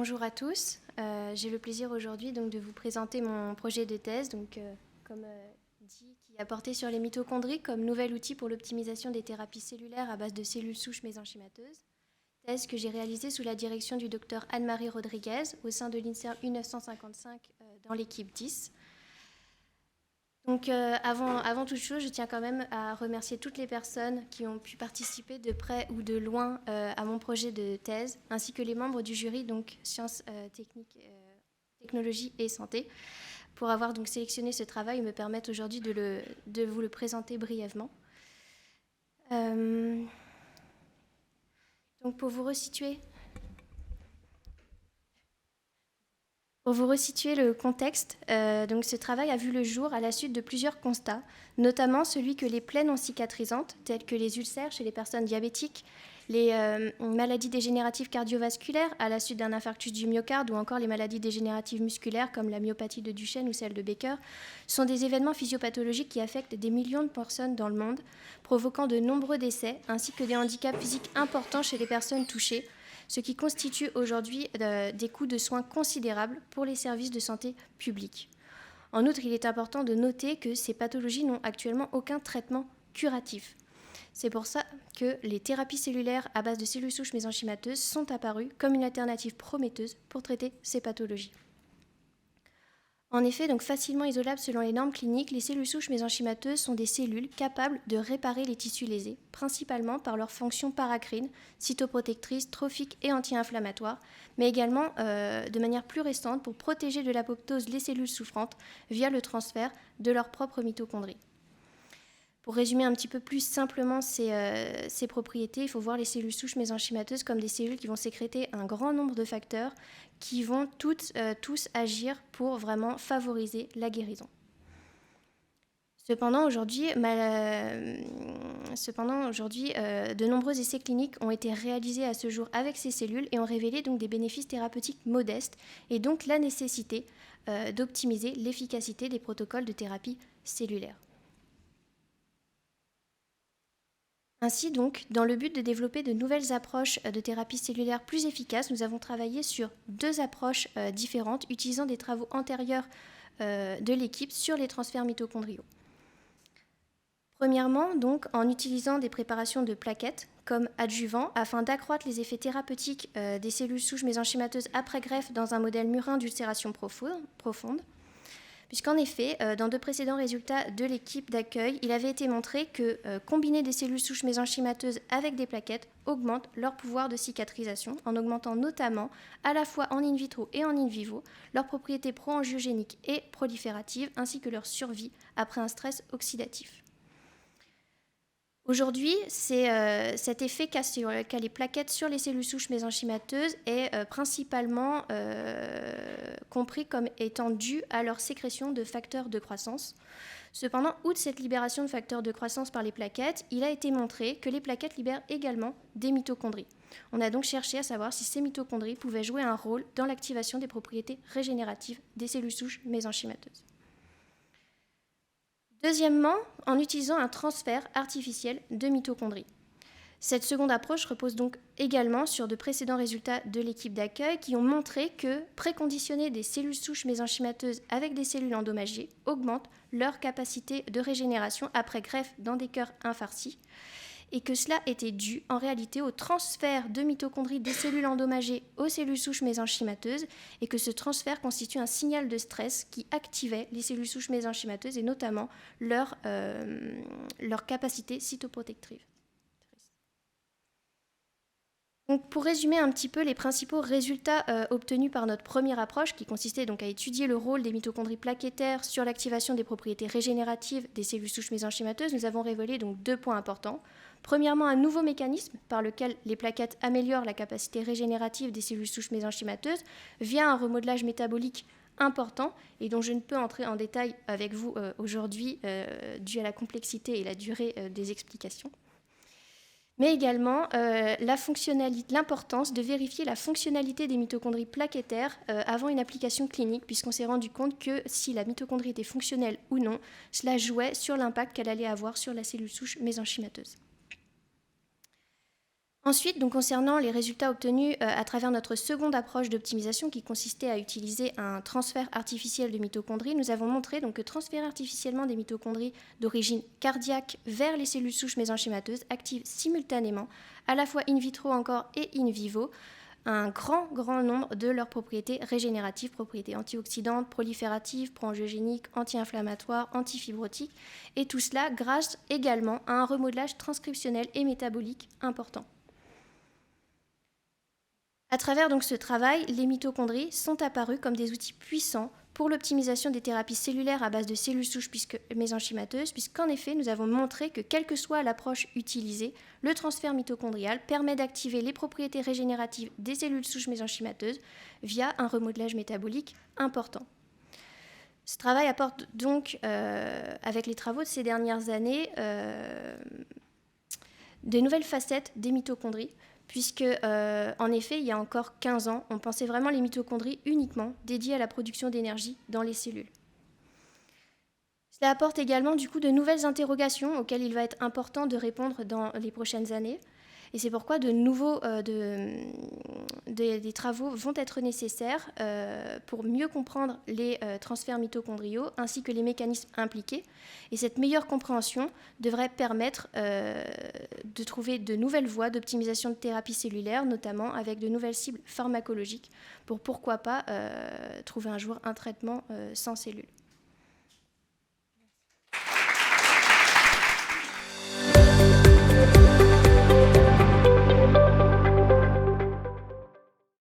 Bonjour à tous. J'ai le plaisir aujourd'hui de vous présenter mon projet de thèse, comme dit, qui a porté sur les mitochondries comme nouvel outil pour l'optimisation des thérapies cellulaires à base de cellules souches mésenchymateuses. Thèse que j'ai réalisée sous la direction du docteur Anne-Marie Rodriguez au sein de l'INSERM U955 dans l'équipe 10. Avant toute chose, je tiens quand même à remercier toutes les personnes qui ont pu participer de près ou de loin à mon projet de thèse, ainsi que les membres du jury, donc sciences, technologie et santé, pour avoir donc sélectionné ce travail et me permettre aujourd'hui de vous le présenter brièvement. Donc pour vous resituer le contexte, donc ce travail a vu le jour à la suite de plusieurs constats, notamment celui que les plaies non cicatrisantes, telles que les ulcères chez les personnes diabétiques, les maladies dégénératives cardiovasculaires à la suite d'un infarctus du myocarde ou encore les maladies dégénératives musculaires comme la myopathie de Duchenne ou celle de Becker, sont des événements physiopathologiques qui affectent des millions de personnes dans le monde, provoquant de nombreux décès ainsi que des handicaps physiques importants chez les personnes touchées, ce qui constitue aujourd'hui des coûts de soins considérables pour les services de santé publics. En outre, il est important de noter que ces pathologies n'ont actuellement aucun traitement curatif. C'est pour ça que les thérapies cellulaires à base de cellules souches mésenchymateuses sont apparues comme une alternative prometteuse pour traiter ces pathologies. En effet, donc facilement isolables selon les normes cliniques, les cellules souches mésenchymateuses sont des cellules capables de réparer les tissus lésés, principalement par leur fonction paracrine, cytoprotectrice, trophique et anti-inflammatoire, mais également de manière plus récente pour protéger de l'apoptose les cellules souffrantes via le transfert de leurs propres mitochondries. Pour résumer un petit peu plus simplement ces propriétés, il faut voir les cellules souches mésenchymateuses comme des cellules qui vont sécréter un grand nombre de facteurs qui vont tous agir pour vraiment favoriser la guérison. Cependant, aujourd'hui, de nombreux essais cliniques ont été réalisés à ce jour avec ces cellules et ont révélé donc des bénéfices thérapeutiques modestes et donc la nécessité d'optimiser l'efficacité des protocoles de thérapie cellulaire. Ainsi donc, dans le but de développer de nouvelles approches de thérapie cellulaire plus efficaces, nous avons travaillé sur deux approches différentes utilisant des travaux antérieurs de l'équipe sur les transferts mitochondriaux. Premièrement, donc, en utilisant des préparations de plaquettes comme adjuvants afin d'accroître les effets thérapeutiques des cellules souches mésenchymateuses après greffe dans un modèle murin d'ulcération profonde. Puisqu'en effet, dans de précédents résultats de l'équipe d'accueil, il avait été montré que combiner des cellules souches mésenchymateuses avec des plaquettes augmente leur pouvoir de cicatrisation, en augmentant notamment, à la fois en in vitro et en in vivo, leurs propriétés pro-angiogéniques et prolifératives, ainsi que leur survie après un stress oxydatif. Aujourd'hui, cet effet qu'a les plaquettes sur les cellules souches mésenchymateuses est principalement compris comme étant dû à leur sécrétion de facteurs de croissance. Cependant, outre cette libération de facteurs de croissance par les plaquettes, il a été montré que les plaquettes libèrent également des mitochondries. On a donc cherché à savoir si ces mitochondries pouvaient jouer un rôle dans l'activation des propriétés régénératives des cellules souches mésenchymateuses. Deuxièmement, en utilisant un transfert artificiel de mitochondries. Cette seconde approche repose donc également sur de précédents résultats de l'équipe d'accueil qui ont montré que préconditionner des cellules souches mésenchymateuses avec des cellules endommagées augmente leur capacité de régénération après greffe dans des cœurs infarcis et que cela était dû en réalité au transfert de mitochondries des cellules endommagées aux cellules souches mésenchymateuses et que ce transfert constitue un signal de stress qui activait les cellules souches mésenchymateuses et notamment leur capacité cytoprotectrice. Donc, pour résumer un petit peu les principaux résultats obtenus par notre première approche, qui consistait donc à étudier le rôle des mitochondries plaquettaires sur l'activation des propriétés régénératives des cellules souches mésenchymateuses, nous avons révélé donc deux points importants. Premièrement, un nouveau mécanisme par lequel les plaquettes améliorent la capacité régénérative des cellules souches mésenchymateuses via un remodelage métabolique important et dont je ne peux entrer en détail avec vous aujourd'hui dû à la complexité et la durée des explications. Mais également l'importance de vérifier la fonctionnalité des mitochondries plaquettaires avant une application clinique, puisqu'on s'est rendu compte que si la mitochondrie était fonctionnelle ou non, cela jouait sur l'impact qu'elle allait avoir sur la cellule souche mésenchymateuse. Ensuite, donc, concernant les résultats obtenus à travers notre seconde approche d'optimisation qui consistait à utiliser un transfert artificiel de mitochondries, nous avons montré donc, que transférer artificiellement des mitochondries d'origine cardiaque vers les cellules souches mésenchymateuses active simultanément, à la fois in vitro encore et in vivo, un grand nombre de leurs propriétés régénératives, propriétés antioxydantes, prolifératives, pro-angiogéniques, anti-inflammatoires, antifibrotiques, et tout cela grâce également à un remodelage transcriptionnel et métabolique important. À travers donc ce travail, les mitochondries sont apparues comme des outils puissants pour l'optimisation des thérapies cellulaires à base de cellules souches mésenchymateuses, puisqu'en effet, nous avons montré que quelle que soit l'approche utilisée, le transfert mitochondrial permet d'activer les propriétés régénératives des cellules souches mésenchymateuses via un remodelage métabolique important. Ce travail apporte donc, avec les travaux de ces dernières années, de nouvelles facettes des mitochondries, puisque, en effet, il y a encore 15 ans, on pensait vraiment les mitochondries uniquement dédiées à la production d'énergie dans les cellules. Cela apporte également du coup de nouvelles interrogations auxquelles il va être important de répondre dans les prochaines années. Et c'est pourquoi des travaux vont être nécessaires pour mieux comprendre les transferts mitochondriaux ainsi que les mécanismes impliqués. Et cette meilleure compréhension devrait permettre de trouver de nouvelles voies d'optimisation de thérapie cellulaire, notamment avec de nouvelles cibles pharmacologiques, pour pourquoi pas trouver un jour un traitement sans cellules.